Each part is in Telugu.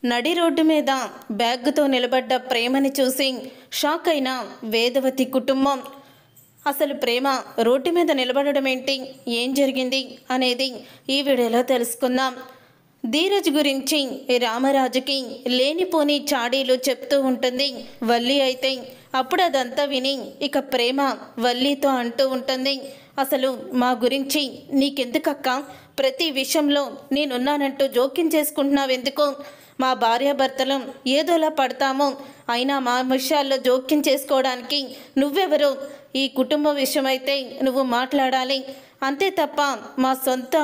నడి రోడ్డు మీద బ్యాగ్తో నిలబడ్డ ప్రేమని చూసి షాక్ అయిన వేదవతి కుటుంబం. అసలు ప్రేమ రోడ్డు మీద నిలబడడం ఏంటి, ఏం జరిగింది అనేది ఈ వీడియోలో తెలుసుకుందాం. ధీరజ్ గురించి రామరాజుకి లేనిపోని చాడీలు చెప్తూ ఉంటుంది వల్లి. అయితే అప్పుడు అదంతా విని ఇక ప్రేమ వల్లితో అంటూ ఉంటుంది, అసలు మా గురించి నీకెందుకక్క ప్రతి విషయంలో నేనున్నానంటూ జోక్యం చేసుకుంటున్నావు ఎందుకు? మా భార్యాభర్తలు ఏదోలా పడతామో, అయినా మా విషయాల్లో జోక్యం చేసుకోవడానికి నువ్వెవరు? ఈ కుటుంబ విషయమైతే నువ్వు మాట్లాడాలి, అంతే తప్ప మా సొంత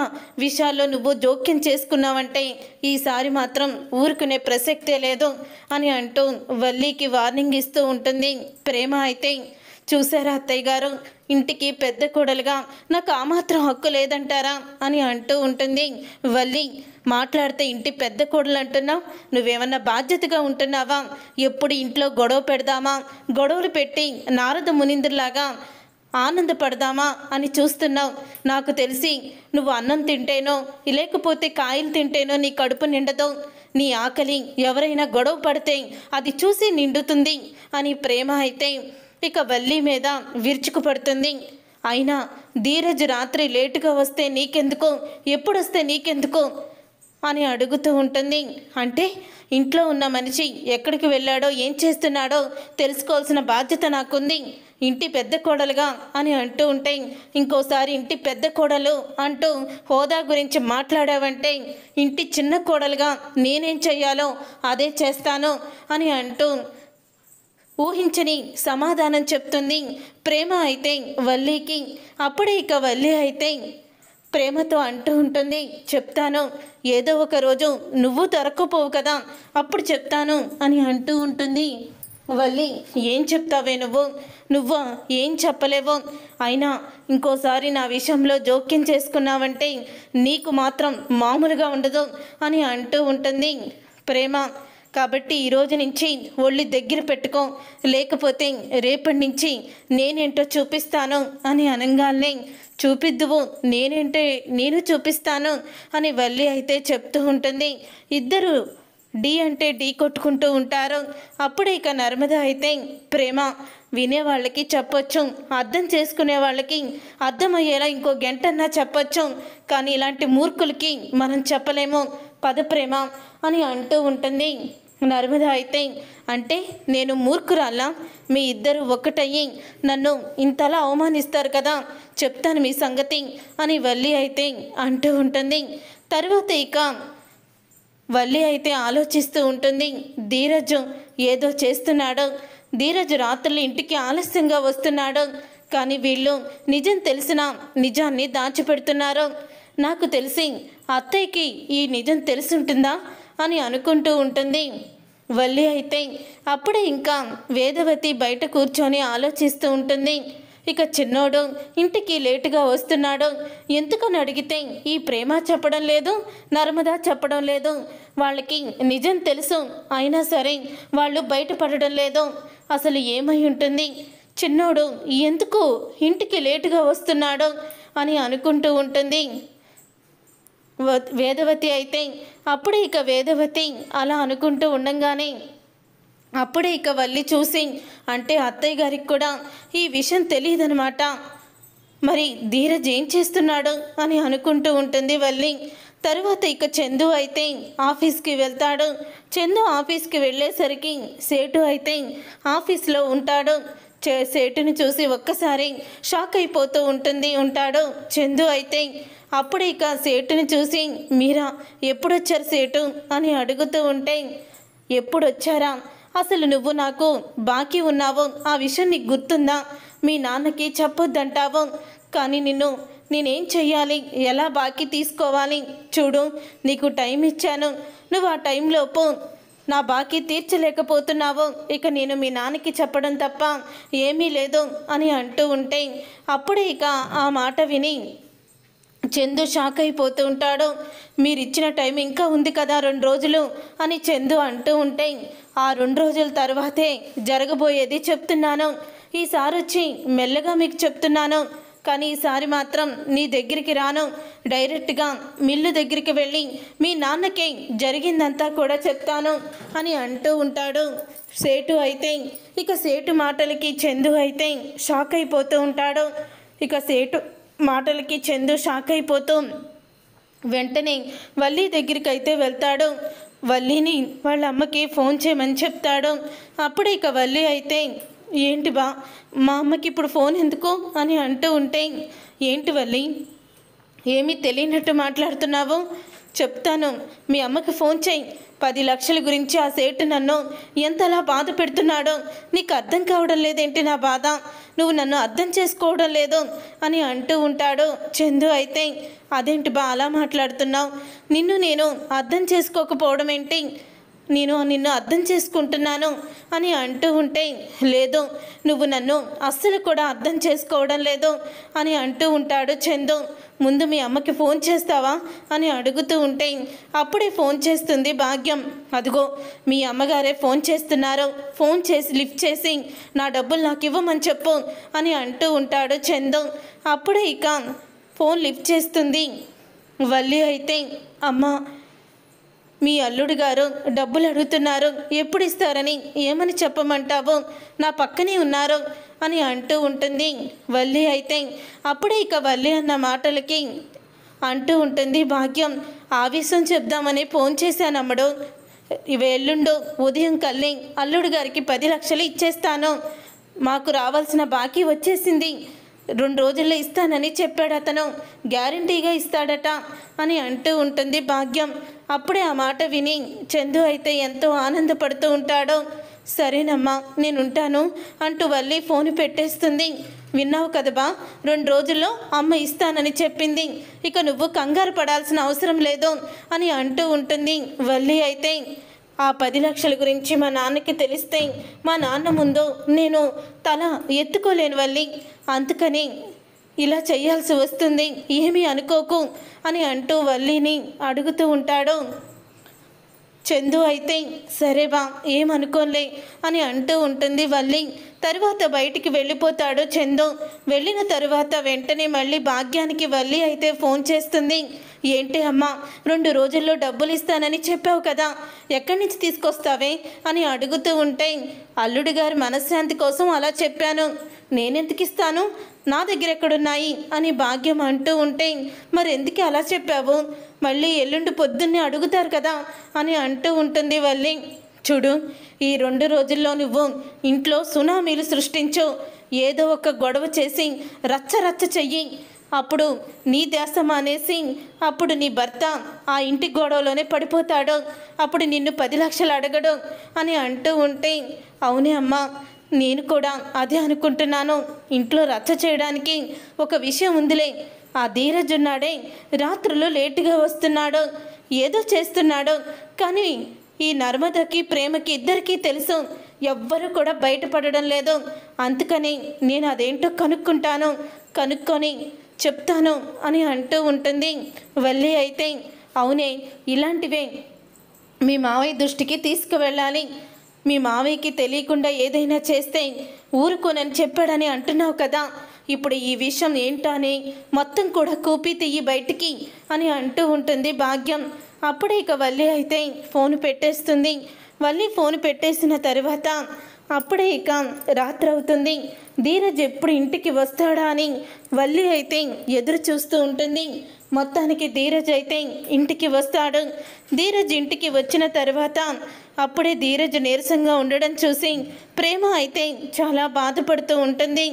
విషయాల్లో నువ్వు జోక్యం చేసుకున్నావంటే ఈసారి మాత్రం ఊరుకునే ప్రసక్తే లేదు అని అంటూ వల్లికి వార్నింగ్ ఇస్తూ ఉంటుంది ప్రేమ. అయితే చూసారా అత్తయ్య గారు, ఇంటికి పెద్ద కోడలుగా నాకు ఆ మాత్రం హక్కు లేదంటారా అని అంటూ ఉంటుంది వల్లి. మాట్లాడితే ఇంటి పెద్ద కోడలు అంటున్నావు, నువ్వేమన్నా బాధ్యతగా ఉంటున్నావా? ఎప్పుడు ఇంట్లో గొడవ పెడదామా, గొడవలు పెట్టి నారద మునిందులాగా ఆనందపడదామా అని చూస్తున్నావు. నాకు తెలిసి నువ్వు అన్నం తింటేనో లేకపోతే కాయలు తింటేనో నీ కడుపు నిండదు, నీ ఆకలి ఎవరైనా గొడవ పడితే అది చూసి నిండుతుంది అని ప్రేమ అయితే ఇక వల్లి మీద విరుచుకుపడుతుంది. అయినా ధీరజ్ రాత్రి లేటుగా వస్తే నీకెందుకు, ఎప్పుడు వస్తే నీకెందుకు అని అడుగుతూ ఉంటుంది. అంటే ఇంట్లో ఉన్న మనిషి ఎక్కడికి వెళ్ళాడో ఏం చేస్తున్నాడో తెలుసుకోవాల్సిన బాధ్యత నాకుంది ఇంటి పెద్ద కోడలుగా అని అంటూ ఉంటే, ఇంకోసారి ఇంటి పెద్ద కోడలు అంటూ హోదా గురించి మాట్లాడావంటే ఇంటి చిన్న కోడలుగా నేనేం చెయ్యాలో అదే చేస్తాను అని అంటూ ఊహించని సమాధానం చెప్తుంది ప్రేమ అయితే వల్లికి. అప్పుడే ఇక వల్లి అయితే ప్రేమతో అంటూ ఉంటుంది, చెప్తాను, ఏదో ఒక రోజు నువ్వు దొరక్కపోవు కదా, అప్పుడు చెప్తాను అని అంటూ ఉంటుంది వల్లి. ఏం చెప్తావే నువ్వు ఏం చెప్పలేవో, అయినా ఇంకోసారి నా విషయంలో జోక్యం చేసుకున్నావంటే నీకు మాత్రం మామూలుగా ఉండదు అని అంటూ ఉంటుంది ప్రేమ. కాబట్టి ఈరోజు నుంచి ఒళ్ళు దగ్గర పెట్టుకో, లేకపోతే రేపటి నుంచి నేనేంటో చూపిస్తాను అని అనగానే, చూపిద్దువు, నేనేంటే నేను చూపిస్తాను అని వల్లి అయితే చెప్తూ ఉంటుంది. ఇద్దరు డి అంటే డి కొట్టుకుంటూ ఉంటారు. అప్పుడు ఇక నర్మద అయితే ప్రేమ వినేవాళ్ళకి చెప్పొచ్చు, అర్థం చేసుకునే వాళ్ళకి అర్థమయ్యేలా ఇంకో గంటన్నా చెప్పొచ్చు, కానీ ఇలాంటి మూర్ఖులకి మనం చెప్పలేము, పద ప్రేమ అని అంటూ ఉంటుంది నర్మద అయితే. అంటే నేను మూర్ఖురాల్లా? మీ ఇద్దరు ఒక్కటయ్యి నన్ను ఇంతలా అవమానిస్తారు కదా, చెప్తాను మీ సంగతి అని వల్లి అయితే అంటూ ఉంటుంది. తర్వాత ఇక వల్లి అయితే ఆలోచిస్తూ ఉంటుంది, ధీరజ్ ఏదో చేస్తున్నాడు, ధీరజ్ రాత్రులు ఇంటికి ఆలస్యంగా వస్తున్నాడు, కానీ వీళ్ళు నిజం తెలిసిన నిజాన్ని దాచిపెడుతున్నారు. నాకు తెలిసి అత్తయ్యకి ఈ నిజం తెలిసుంటుందా అని అనుకుంటూ ఉంటుంది వల్లి అయితే. అప్పుడే ఇంకా వేదవతి బయట కూర్చొని ఆలోచిస్తూ ఉంటుంది. ఇక చిన్నోడు ఇంటికి లేటుగా వస్తున్నాడు, ఎందుకని అడిగితే ఈ ప్రేమ చెప్పడం లేదు, నర్మద చెప్పడం లేదు, వాళ్ళకి నిజం తెలుసు, అయినా సరే వాళ్ళు బయటపడడం లేదు. అసలు ఏమై ఉంటుంది, చిన్నోడు ఎందుకు ఇంటికి లేటుగా వస్తున్నాడు అని అనుకుంటూ ఉంటుంది వేదవతి అయితే. అప్పుడే ఇక వేదవతి అలా అనుకుంటూ ఉండంగానే అప్పుడే ఇక వల్లి చూసి, అంటే అత్తయ్య గారికి కూడా ఈ విషయం తెలియదనమాట, మరి ధీరజ్ ఏం చేస్తున్నాడు అని అనుకుంటూ ఉంటుంది వల్లి. తరువాత ఇక చందు అయితే ఆఫీస్కి వెళ్తాడు. చందు ఆఫీస్కి వెళ్ళేసరికి సేటు అయితే ఆఫీస్లో ఉంటాడు. సేటుని చూసి ఒక్కసారి షాక్ అయిపోతూ ఉంటాడు చందు అయితే. అప్పుడు ఇక సేటుని చూసి, మీరా ఎప్పుడొచ్చారు సేటు అని అడుగుతూ ఉంటే, ఎప్పుడొచ్చారా, అసలు నువ్వు నాకు బాకీ ఉన్నావు, ఆ విషయం నీకు గుర్తుందా? మీ నాన్నకి చెప్పొద్దంటావు, కానీ నేనేం చెయ్యాలి, ఎలా బాకీ తీసుకోవాలి? చూడు, నీకు టైం ఇచ్చాను, నువ్వు ఆ టైంలోపు నా బాకీ తీర్చలేకపోతున్నావు, ఇక నేను మీ నాన్నకి చెప్పడం తప్ప ఏమీ లేదు అని అంటూ ఉంటే, అప్పుడే ఇక ఆ మాట విని చందు షాక్ అయిపోతూ ఉంటాడు. మీరిచ్చిన టైం ఇంకా ఉంది కదా 2 రోజులు అని చందు అంటూ ఉంటే, ఆ 2 రోజుల తర్వాతే జరగబోయేది చెప్తున్నాను, ఈసారి వచ్చి మెల్లగా మీకు చెప్తున్నాను, కానీ ఈసారి మాత్రం నీ దగ్గరికి రాను, డైరెక్ట్గా మిల్లు దగ్గరికి వెళ్ళి మీ నాన్నకి జరిగిందంతా కూడా చెప్తాను అని అంటూ ఉంటాడు సేటు. అయితే ఇక సేటు మాటలకి చందు అయితే షాక్ అయిపోతూ ఉంటాడు. ఇక సేటు మాటలకి చందు షాక్ అయిపోతూ వెంటనే వల్లి దగ్గరికి అయితే వెళ్తాడు. వల్లిని వాళ్ళ అమ్మకి ఫోన్ చేయమని చెప్తాడు. అప్పుడు ఇక వల్లి అయితే ఏంటి బా మా అమ్మకి ఇప్పుడు ఫోన్ ఎందుకు అని అంటూ ఉంటే, ఏంటి వల్లి ఏమీ తెలియనట్టు మాట్లాడుతున్నావు, చెప్తాను మీ అమ్మకి ఫోన్ చేయి. 10 లక్షల గురించి ఆ సేటు నన్ను ఎంతలా బాధ పెడుతున్నాడో నీకు అర్థం కావడం లేదేంటి నా బాధ, నువ్వు నన్ను అర్థం చేసుకోవడం లేదు అని అంటూ ఉంటాడు చందు. అయితే అదేంటి బా అలా మాట్లాడుతున్నావు, నిన్ను నేను అర్థం చేసుకోకపోవడం ఏంటి, నేను నిన్ను అర్థం చేసుకుంటున్నాను అని అంటూ ఉంటే, లేదు నువ్వు నన్ను అస్సలు కూడా అర్థం చేసుకోవడం లేదు అని అంటూ ఉంటాడు చందు. ముందు మీ అమ్మకి ఫోన్ చేస్తావా అని అడుగుతూ ఉంటే, అప్పుడే ఫోన్ చేస్తుంది భాగ్యం. అదిగో మీ అమ్మగారే ఫోన్ చేస్తున్నారు, ఫోన్ చేసి లిఫ్ట్ చేసి నా డబ్బులు నాకు ఇవ్వమని చెప్పు అని అంటూ ఉంటాడు చందు. అప్పుడే ఇక ఫోన్ లిఫ్ట్ చేస్తుంది వల్లి. అయితే అమ్మ మీ అల్లుడు గారు డబ్బులు అడుగుతున్నారు, ఎప్పుడు ఇస్తారని ఏమని చెప్పమంటావు, నా పక్కనే ఉన్నారు అని అంటూ ఉంటుంది వల్లి. అయితే అప్పుడే ఇక వల్లి అన్న మాటలకి అంటూ ఉంటుంది భాగ్యం, ఆవేశం చెప్దామని ఫోన్ చేశాను అమ్మడు, ఎల్లుండు ఉదయం కల్లి అల్లుడు గారికి 10 లక్షలు ఇచ్చేస్తాను, మాకు రావాల్సిన బాకీ వచ్చేసింది, 2 రోజుల్లో ఇస్తానని చెప్పాడు అతను, గ్యారంటీగా ఇస్తాడట అని అంటూ ఉంటుంది భాగ్యం. అప్పుడే ఆ మాట విని చందు అయితే ఎంతో ఆనందపడుతూ ఉంటాడు. సరేనమ్మా నేనుంటాను అంటూ వల్లి ఫోన్ పెట్టేస్తుంది. విన్నావు కదబా, 2 రోజుల్లో అమ్మ ఇస్తానని చెప్పింది, ఇక నువ్వు కంగారు పడాల్సిన అవసరం లేదు అని అంటూ ఉంటుంది వల్లి. అయితే ఆ 10 లక్షల గురించి మా నాన్నకి తెలిస్తే మా నాన్న ముందు నేను తల ఎత్తుకోలేను వల్లి, అందుకని ఇలా చేయాల్సి వస్తుంది, ఏమీ అనుకోకు అని అంటూ వల్లిని అడుగుతూ ఉంటాడు చందు. అయితే సరే బా ఏమనుకోలే అని అంటూ ఉంటుంది వల్లి. తరువాత బయటికి వెళ్ళిపోతాడు చందు. వెళ్ళిన తరువాత వెంటనే మళ్ళీ భాగ్యానికి వల్లి అయితే ఫోన్ చేస్తుంది. ఏంటి అమ్మా 2 రోజుల్లో డబ్బులు ఇస్తానని చెప్పావు కదా, ఎక్కడి నుంచి తీసుకొస్తావే అని అడుగుతూ ఉంటే, అల్లుడి గారి మనశ్శాంతి కోసం అలా చెప్పాను, నేనెందుకు ఇస్తాను, నా దగ్గర ఎక్కడున్నాయి అని భాగ్యం అంటూ ఉంటే, మరి ఎందుకు అలా చెప్పావు, మళ్ళీ ఎల్లుండి పొద్దున్నే అడుగుతారు కదా అని అంటూ ఉంటుంది వల్లి. చూడు ఈ 2 రోజుల్లో నువ్వు ఇంట్లో సునామీలు సృష్టించు, ఏదో ఒక గొడవ చేసి రచ్చ రచ్చ చెయ్యి, అప్పుడు నీ ధ్యాస మానేసి అప్పుడు నీ భర్త ఆ ఇంటి గొడవలోనే పడిపోతాడు, అప్పుడు నిన్ను 10 లక్షలు అడగడు అని అంటూ ఉంటే, అవునే అమ్మా నేను కూడా అదే అనుకుంటున్నాను, ఇంట్లో రచ్చ చేయడానికి ఒక విషయం ఉందిలే, ఆ ధీరజ్ ఉన్నాడే రాత్రులు లేటుగా వస్తున్నాడు, ఏదో చేస్తున్నాడు, కానీ ఈ నర్మదకి ప్రేమకి ఇద్దరికీ తెలుసు, ఎవ్వరూ కూడా బయటపడడం లేదు, అందుకని నేను అదేంటో కనుక్కుంటాను, కనుక్కొని చెప్తాను అని అంటూ ఉంటుంది వల్లి. అయితే అవునే ఇలాంటివే మీ మావయ్య దృష్టికి తీసుకువెళ్ళాలి, మీ మావయ్యకి తెలియకుండా ఏదైనా చేస్తే ఊరుకోనని చెప్పాడని అంటున్నావు కదా, ఇప్పుడు ఈ విషయం ఏంటో అని మొత్తం కూడా కూపి తీయి బయటికి అని అంటూ ఉంటుంది భాగ్యం. అప్పుడే ఇక వల్లి అయితే ఫోన్ పెట్టేస్తుంది. వల్లి ఫోన్ పెట్టేసిన తర్వాత అప్పుడే ఇక రాత్రి అవుతుంది. ధీరజ్ ఎప్పుడు ఇంటికి వస్తాడా అని వల్లి అయితే ఎదురు చూస్తూ ఉంటుంది. మొత్తానికి ధీరజ్ అయితే ఇంటికి వస్తాడు. ధీరజ్ ఇంటికి వచ్చిన తర్వాత అప్పుడే ధీరజ్ నీరసంగా ఉండడం చూసి ప్రేమ అయితే చాలా బాధపడుతూ ఉంటుంది.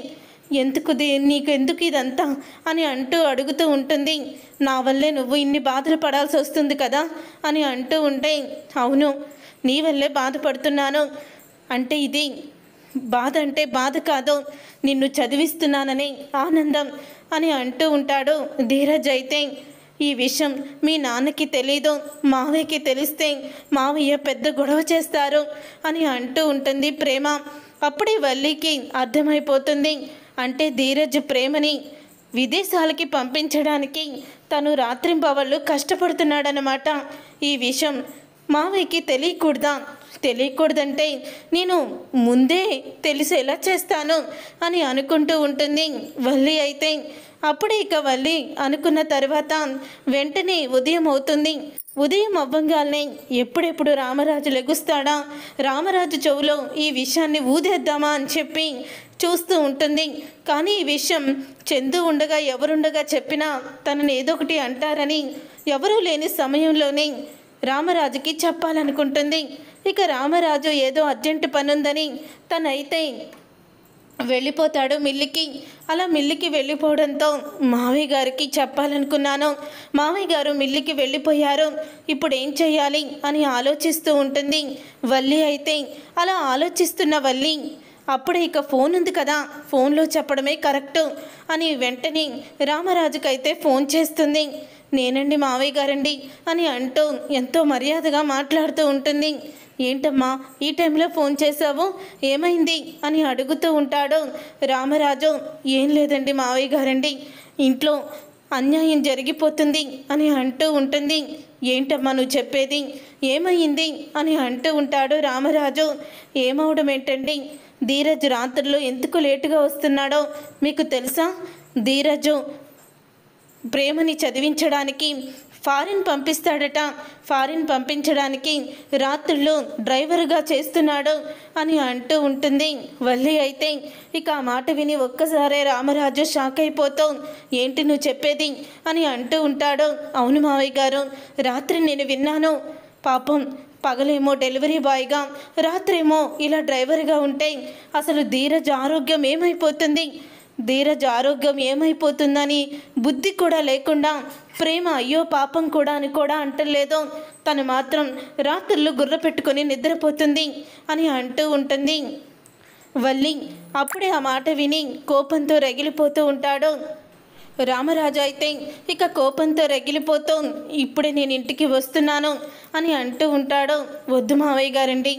నీకు ఎందుకు ఇదంతా అని అంటూ అడుగుతూ ఉంటుంది. నా వల్లే నువ్వు ఇన్ని బాధలు పడాల్సి వస్తుంది కదా అని అంటూ ఉంటే, అవును నీ వల్లే బాధపడుతున్నాను, అంటే ఇది బాధ అంటే బాధ కాదు, నిన్ను చదివిస్తున్నానని ఆనందం అని అంటూ ఉంటాడు ధీరజ్. అయితే ఈ విషయం మీ నాన్నకి తెలీదు, మావయ్యకి తెలిస్తే మావయ్య పెద్ద గొడవ చేస్తారు అని అంటూ ఉంటుంది ప్రేమ. అప్పుడే వల్లికి అర్థమైపోతుంది, అంటే ధీరజ్ ప్రేమని విదేశాలకి పంపించడానికి తను రాత్రింబవళ్ళు కష్టపడుతున్నాడనమాట. ఈ విషయం మావయ్యకి తెలియకూడదా, తెలియకూడదంటే నేను ముందే తెలిసేలా చేస్తాను అని అనుకుంటూ ఉంటుంది వల్లి అయితే. అప్పుడే ఇక వల్లి అనుకున్న తర్వాత వెంటనే ఉదయం అవుతుంది. ఉదయం అవ్వంగానే ఎప్పుడెప్పుడు రామరాజు లెగుస్తాడా, రామరాజు చెవులో ఈ విషయాన్ని ఊదేద్దామా అని చెప్పి చూస్తూ ఉంటుంది. కానీ ఈ విషయం చందు ఉండగా ఎవరుండగా చెప్పినా తనని ఏదో ఒకటి అంటారని ఎవరూ లేని సమయంలోనే రామరాజుకి చెప్పాలనుకుంటుంది. ఇక రామరాజు ఏదో అర్జెంటు పనుందని తనైతే వెళ్ళిపోతాడు మిల్లికి. అలా మిల్లికి వెళ్ళిపోవడంతో మావయ్య గారికి చెప్పాలనుకున్నాను, మావయ్య గారు మిల్లికి వెళ్ళిపోయారు, ఇప్పుడు ఏం చేయాలి అని ఆలోచిస్తూ ఉంటుంది వల్లి అయితే. అలా ఆలోచిస్తున్న వల్లి అప్పుడే ఇక ఫోన్ ఉంది కదా, ఫోన్లో చెప్పడమే కరెక్టు అని వెంటనే రామరాజుకైతే ఫోన్ చేస్తుంది. నేనండి మావయ్య గారండి అని అంటూ ఎంతో మర్యాదగా మాట్లాడుతూ ఉంటుంది. ఏంటమ్మా ఈ టైంలో ఫోన్ చేశావు, ఏమైంది అని అడుగుతూ ఉంటాడు రామరాజు. ఏం లేదండి మావయ్య గారండి, ఇంట్లో అన్యాయం జరిగిపోతుంది అని అంటూ ఉంటుంది. ఏంటమ్మా నువ్వు చెప్పేది, ఏమైంది అని అంటూ ఉంటాడు రామరాజు. ఏమవడం ఏంటండి, ధీరజ్ రాత్రుల్లో ఎందుకు లేటుగా వస్తున్నాడో మీకు తెలుసా? ధీరజు ప్రేమని చదివించడానికి ఫారిన్ పంపిస్తాడట, ఫారిన్ పంపించడానికి రాత్రుల్లో డ్రైవర్గా చేస్తున్నాడు అని అంటూ ఉంటుంది వల్లి అయితే. ఇక ఆ మాట విని ఒక్కసారే రామరాజు షాక్ అయిపోతూ ఏంటి నువ్వు చెప్పేది అని అంటూ ఉంటాడు. అవును మావయ్య గారు, రాత్రి నేను విన్నాను, పాపం పగలేమో డెలివరీ బాయ్గా, రాత్రేమో ఇలా డ్రైవర్గా ఉంటే అసలు ధీరజ్ ఆరోగ్యం ఏమైపోతుంది, ధీరజ్ ఆరోగ్యం ఏమైపోతుందని బుద్ధి కూడా లేకుండా ప్రేమ అయ్యో పాపం కూడా అని కూడా అంటలేదు, తను మాత్రం రాత్రులు గుర్ర పెట్టుకొని నిద్రపోతుంది అని అంటూ ఉంటుంది వల్లి. అప్పుడే ఆ మాట విని కోపంతో రగిలిపోతూ ఉంటాడు రామరాజు అయితే. ఇక కోపంతో రగిలిపోతూ ఇప్పుడే నేను ఇంటికి వస్తున్నాను అని అంటూ ఉంటాడు. వద్దు మావయ్య గారండి,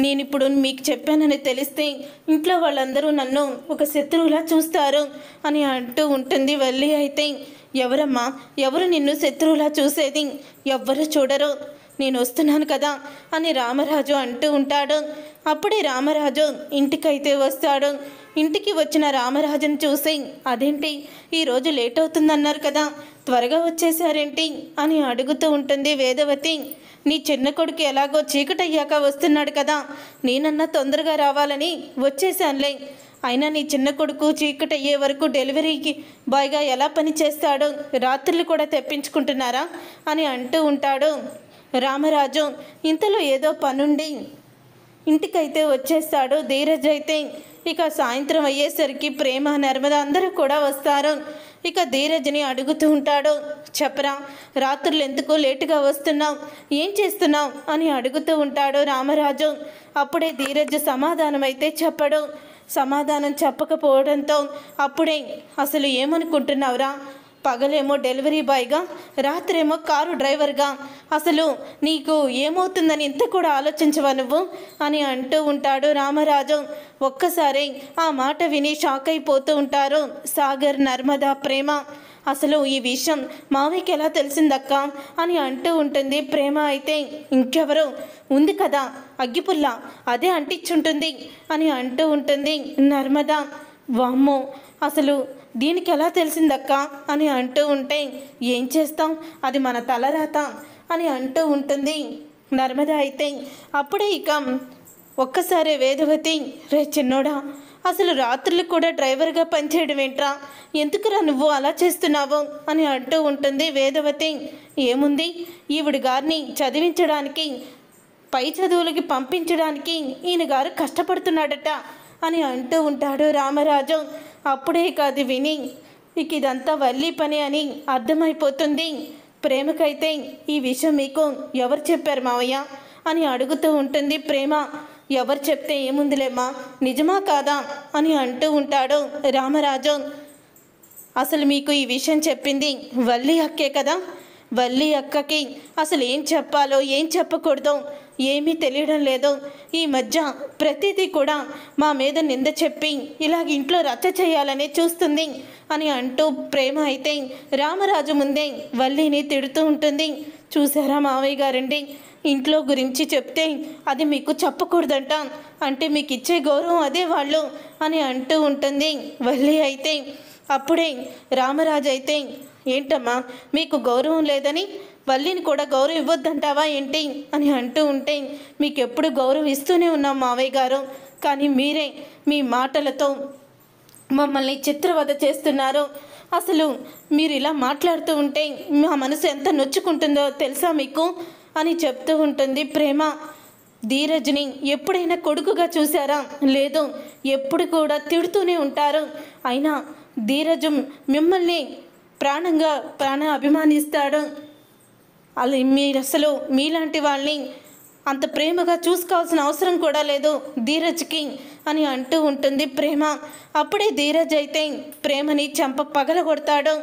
నేనిప్పుడు మీకు చెప్పానని తెలిస్తే ఇంట్లో వాళ్ళందరూ నన్ను ఒక శత్రువులా చూస్తారు అని అంటూ ఉంటుంది వల్లి అయితే. ఎవరమ్మా, ఎవరు నిన్ను శత్రువులా చూసేది, ఎవ్వరు చూడరు, నేను వస్తున్నాను కదా అని రామరాజు అంటూ ఉంటాడు. అప్పుడే రామరాజు ఇంటికైతే వస్తాడు. ఇంటికి వచ్చిన రామరాజును చూసి అదేంటి ఈరోజు లేట్ అవుతుందన్నారు కదా, త్వరగా వచ్చేసారేంటి అని అడుగుతూ ఉంటుంది వేదవతి. నీ చిన్న కొడుకు ఎలాగో చీకటయ్యాక వస్తున్నాడు కదా, నేనన్నా తొందరగా రావాలని వచ్చేసానులే, అయినా నీ చిన్న కొడుకు చీకటయ్యే వరకు డెలివరీకి బాయ్గా ఎలా పని చేస్తాడు, రాత్రులు కూడా తెప్పించుకుంటున్నారా అని అంటూ ఉంటాడు రామరాజు. ఇంతలో ఏదో పనుండి ఇంటికైతే వచ్చేస్తాడు ధీరజ్ అయితే. ఇక సాయంత్రం అయ్యేసరికి ప్రేమ నర్మద అందరూ కూడా వస్తారు. ఇక ధీరజ్ని అడుగుతూ ఉంటాడు, చెప్పరా రాత్రులు ఎందుకు లేటుగా వస్తున్నావు, ఏం చేస్తున్నావు అని అడుగుతూ ఉంటాడు రామరాజు. అప్పుడే ధీరజ్ సమాధానం అయితే చెప్పడు. సమాధానం చెప్పకపోవడంతో అప్పుడే అసలు ఏమనుకుంటున్నావురా, పగలేమో డెలివరీ బాయ్గా, రాత్రేమో కారు డ్రైవర్గా, అసలు నీకు ఏమవుతుందని ఇంత కూడా ఆలోచించవా నువ్వు అని అంటూ ఉంటాడు రామరాజు. ఒక్కసారి ఆ మాట విని షాక్ అయిపోతూ ఉంటారు సాగర్, నర్మద, ప్రేమ. అసలు ఈ విషయం మావయ్యకి ఎలా తెలిసిందక్క అని అంటూ ఉంటుంది ప్రేమ అయితే. ఇంకెవరు ఉంది కదా అగ్గిపుల్ల, అదే అంటించుంటుంది అని అంటూ ఉంటుంది నర్మద. వామ్మో, అసలు దీనికి ఎలా తెలిసిందక్క అని అంటూ ఉంటే ఏం చేస్తాం, అది మన తలరాత అని అంటూ ఉంటుంది నర్మద అయితే. అప్పుడే ఇక ఒక్కసారి వేదవతి, రే చిన్నోడా, అసలు రాత్రులు కూడా డ్రైవర్గా పనిచేయడం ఏంట్రా, ఎందుకురా నువ్వు అలా చేస్తున్నావు అని అంటూ ఉంటుంది వేదవతి. ఏముంది, ఈవిడ గారిని చదివించడానికి, పై చదువులకి పంపించడానికి ఈయన గారు కష్టపడుతున్నాడట అని అంటూ ఉంటాడు రామరాజు. అప్పుడే ఇక అది విని ఇక ఇదంతా వల్లి పని అని అర్థమైపోతుంది ప్రేమకైతే. ఈ విషయం మీకు ఎవరు చెప్పారు మావయ్య అని అడుగుతూ ఉంటుంది ప్రేమ. ఎవరు చెప్తే ఏముందిలేమ్మా, నిజమా కాదా అని అంటూ ఉంటాడు రామరాజు. అసలు మీకు ఈ విషయం చెప్పింది వల్లి అక్కే కదా, వల్లి అక్కకి అసలు ఏం చెప్పాలో ఏం చెప్పకూడదో ఏమీ తెలియడం లేదు. ఈ మధ్య ప్రతిదీ కూడా మా మీద నింద చెప్పి ఇలాగ ఇంట్లో రచ్చ చేయాలని చూస్తుంది అని అంటూ ప్రేమ అయితే రామరాజు ముందే వల్లిని తిడుతూ ఉంటుంది. చూసారా మావయ్య గారండి, ఇంట్లో గురించి చెప్తే అది మీకు చెప్పకూడదంట, అంటే మీకు ఇచ్చే గౌరవం అదే వాళ్ళు అని అంటూ ఉంటుంది వల్లి. అయితే అప్పుడే రామరాజు అయితే, ఏంటమ్మా మీకు గౌరవం లేదని వల్లిని కూడా గౌరవం ఇవ్వద్దంటావా ఏంటి అని అంటూ ఉంటే, మీకు ఎప్పుడు గౌరవం ఇస్తూనే ఉన్నాం మావయ్య గారు, కానీ మీరే మీ మాటలతో మమ్మల్ని చిత్రవద చేస్తున్నారు. అసలు మీరు ఇలా మాట్లాడుతూ ఉంటే మా మనసు ఎంత నొచ్చుకుంటుందో తెలుసా మీకు అని చెప్తూ ఉంటుంది ప్రేమ. ధీరజ్ని ఎప్పుడైనా కొడుకుగా చూసారా? లేదు, ఎప్పుడు కూడా తిడుతూనే ఉంటారు. అయినా ధీరజు మిమ్మల్ని ప్రాణ అభిమానిస్తాడు. అలా మీరు అసలు మీలాంటి వాళ్ళని అంత ప్రేమగా చూసుకోవాల్సిన అవసరం కూడా లేదు ధీరజ్కి అని అంటూ ఉంటుంది ప్రేమ. అప్పుడే ధీరజ్ అయితే ప్రేమని చెంప పగలగొడతాడు.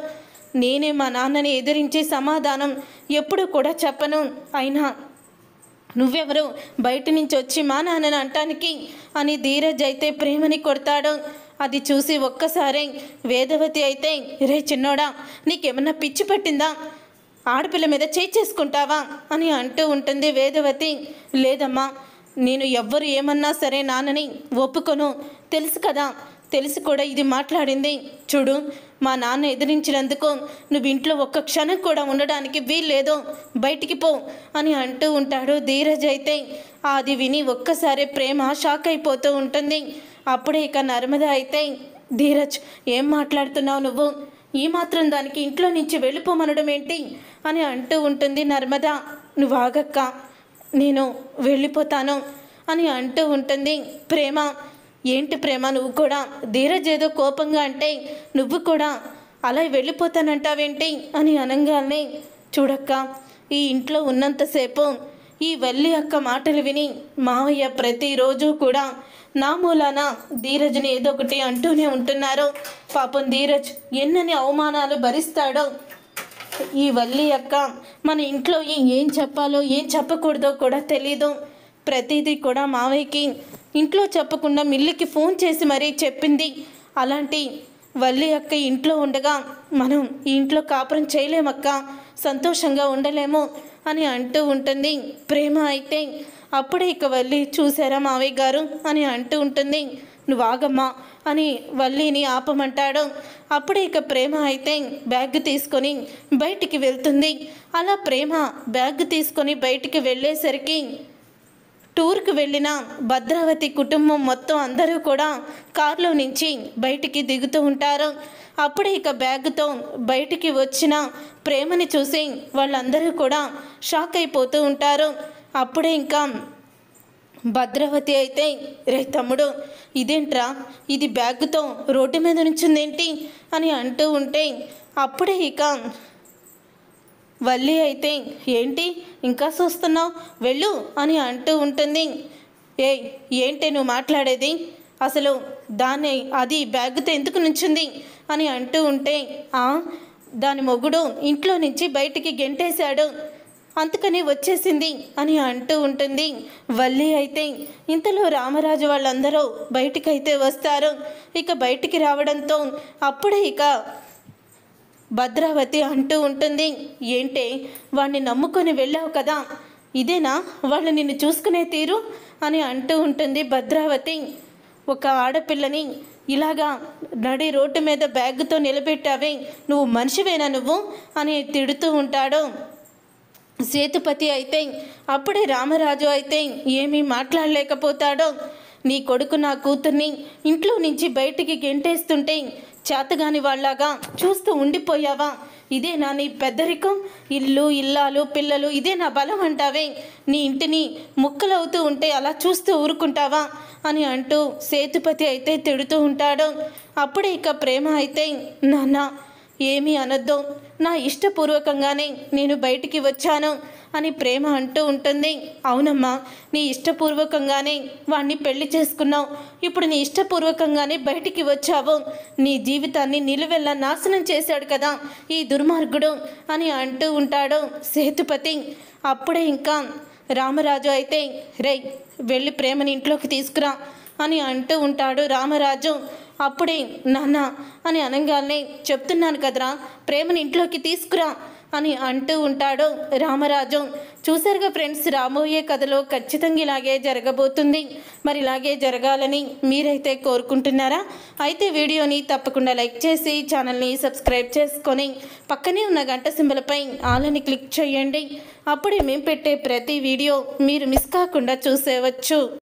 నేనే మా నాన్నని ఎదిరించి సమాధానం ఎప్పుడు కూడా చెప్పను, అయినా నువ్వెవరు బయట నుంచి వచ్చి మా నాన్నని అంటానికి అని ధీరజ్ అయితే ప్రేమని కొడతాడు. అది చూసి ఒక్కసారి వేదవతి అయితే, రే చిన్నోడా నీకేమన్నా పిచ్చి పట్టిందా, ఆడపిల్ల మీద చేసుకుంటావా అని అంటూ ఉంటుంది వేదవతి. లేదమ్మా, నేను ఎవ్వరు ఏమన్నా సరే నాన్నని ఒప్పుకొను, తెలుసు కదా, తెలిసి కూడా ఇది మాట్లాడింది. చూడు, మా నాన్న ఎదిరించినందుకు నువ్వు ఇంట్లో ఒక్క క్షణం కూడా ఉండడానికి వీల్లేదు, బయటికి పో అని అంటూ ఉంటాడు ధీరజ్ అయితే. అది విని ఒక్కసారి ప్రేమ షాక్ అయిపోతూ ఉంటుంది. అప్పుడే ఇక నర్మద అయితే, ధీరజ్ ఏం మాట్లాడుతున్నావు నువ్వు, ఈ మాత్రం దానికి ఇంట్లో నుంచి వెళ్ళిపోమనడం ఏంటి అని అంటూ ఉంటుంది నర్మద. నువ్వు ఆగక్క, నేను వెళ్ళిపోతాను అని అంటూ ఉంటుంది ప్రేమ. ఏంటి ప్రేమ, నువ్వు కూడా ధీరజ్ ఏదో కోపంగా అంటే నువ్వు కూడా అలా వెళ్ళిపోతానంటావేంటి అని అనగానే, చూడక్క, ఈ ఇంట్లో ఉన్నంతసేపు ఈ వల్లి అక్క మాటలు విని మావయ్య ప్రతిరోజు కూడా నా మూలాన ధీరజ్ని ఏదో ఒకటి అంటూనే ఉంటున్నారు. పాపం ధీరజ్ ఎన్నని అవమానాలు భరిస్తాడో. ఈ వల్లి అక్క మన ఇంట్లో ఏం చెప్పాలో ఏం చెప్పకూడదో కూడా తెలీదు. ప్రతిదీ కూడా మావయ్యకి ఇంట్లో చెప్పకుండా మిల్లికి ఫోన్ చేసి మరీ చెప్పింది. అలాంటి వల్లి అక్క ఇంట్లో ఉండగా మనం ఈ ఇంట్లో కాపురం చేయలేమక్క, సంతోషంగా ఉండలేము అని అంటూ ఉంటుంది ప్రేమ. అయితే అప్పుడే ఇక వల్లి, చూసారా మావయ్య గారు అని అంటూ ఉంటుంది. నువ్వు ఆగమ్మా అని వల్లిని ఆపమంటాడు. అప్పుడే ఇక ప్రేమ అయితే బ్యాగ్ తీసుకొని బయటికి వెళ్తుంది. అలా ప్రేమ బ్యాగ్ తీసుకొని బయటికి వెళ్ళేసరికి టూర్కి వెళ్ళిన భద్రావతి కుటుంబం మొత్తం అందరూ కూడా కారులో నుంచి బయటికి దిగుతూ ఉంటారు. అప్పుడే ఇక బ్యాగ్తో బయటికి వచ్చిన ప్రేమని చూసి వాళ్ళందరూ కూడా షాక్ అయిపోతూ ఉంటారు. అప్పుడే ఇంకా భద్రావతి అయితే, రే తమ్ముడు, ఇదేంట్రా, ఇది బ్యాగ్తో రోడ్డు మీద నుంచిందేంటి అని అంటూ ఉంటే, అప్పుడే ఇక వల్లి అయితే, ఏంటి ఇంకా చూస్తున్నావు, వెళ్ళు అని అంటూ ఉంటుంది. ఏంటి నువ్వు మాట్లాడేది, అసలు అది బ్యాగ్తో ఎందుకు నుంచింది అని అంటూ ఉంటే, దాని మొగుడు ఇంట్లో నుంచి బయటికి గెంటేశాడు, అందుకని వచ్చేసింది అని అంటూ ఉంటుంది వల్లి. అయితే ఇంతలో రామరాజు వాళ్ళందరూ బయటికైతే వస్తారు. ఇక బయటికి రావడంతో అప్పుడే ఇక భద్రావతి అంటూ ఉంటుంది, ఏంటే వాడిని నమ్ముకొని వెళ్ళావు కదా, ఇదేనా వాళ్ళు నిన్ను చూసుకునే తీరు అని అంటూ ఉంటుంది భద్రావతి. ఒక ఆడపిల్లని ఇలాగా నడి రోడ్డు మీద బ్యాగ్తో నిలబెట్టావే, నువ్వు మనిషివేనా నువ్వు అని తిడుతూ ఉంటాడు సేతుపతి. అయితే అప్పుడే రామరాజు అయితే ఏమీ మాట్లాడలేకపోతాడో. నీ కొడుకు నా కూతుర్ని ఇంట్లో నుంచి బయటికి గెంటేస్తుంటే చేతగాని వాళ్ళలాగా చూస్తూ ఉండిపోయావా, ఇదేనా నీ పెద్దరికం, ఇల్లు ఇల్లాలు పిల్లలు ఇదే నా బలం అంటావే, నీ ఇంటిని ముక్కలవుతూ ఉంటే అలా చూస్తూ ఊరుకుంటావా అని అంటూ సేతుపతి అయితే తిడుతూ ఉంటాడు. అప్పుడే ఇక ప్రేమ అయితే, నాన్న ఏమీ అనొద్దు, నా ఇష్టపూర్వకంగానే నేను బయటికి వచ్చాను అని ప్రేమ అంటూ ఉంటుంది. అవునమ్మా, నీ ఇష్టపూర్వకంగానే వాణ్ణి పెళ్లి చేసుకున్నావు, ఇప్పుడు నీ ఇష్టపూర్వకంగానే బయటికి వచ్చావు, నీ జీవితాన్ని నిలువెల్లా నాశనం చేశాడు కదా ఈ దుర్మార్గుడు అని అంటూ ఉంటాడు సేతుపతి. అప్పుడే ఇంకా రామరాజు అయితే, రేయ్ వెళ్ళి ప్రేమని ఇంట్లోకి తీసుకురా అని అంటూ ఉంటాడు రామరాజు. అప్పుడే నాన్న అని అనగానే, చెప్తున్నాను కదరా ప్రేమని ఇంట్లోకి తీసుకురా అని అంటూ ఉంటాడు రామరాజు. చూసారుగా ఫ్రెండ్స్, రాబోయే కథలో ఖచ్చితంగా ఇలాగే జరగబోతుంది. మరి ఇలాగే జరగాలని మీరైతే కోరుకుంటున్నారా? అయితే వీడియోని తప్పకుండా లైక్ చేసి ఛానల్ని సబ్స్క్రైబ్ చేసుకొని పక్కనే ఉన్న గంట సింబల్పై ఆల్ అని క్లిక్ చేయండి. అప్పుడే మేము పెట్టే ప్రతి వీడియో మీరు మిస్ కాకుండా చూసేవచ్చు.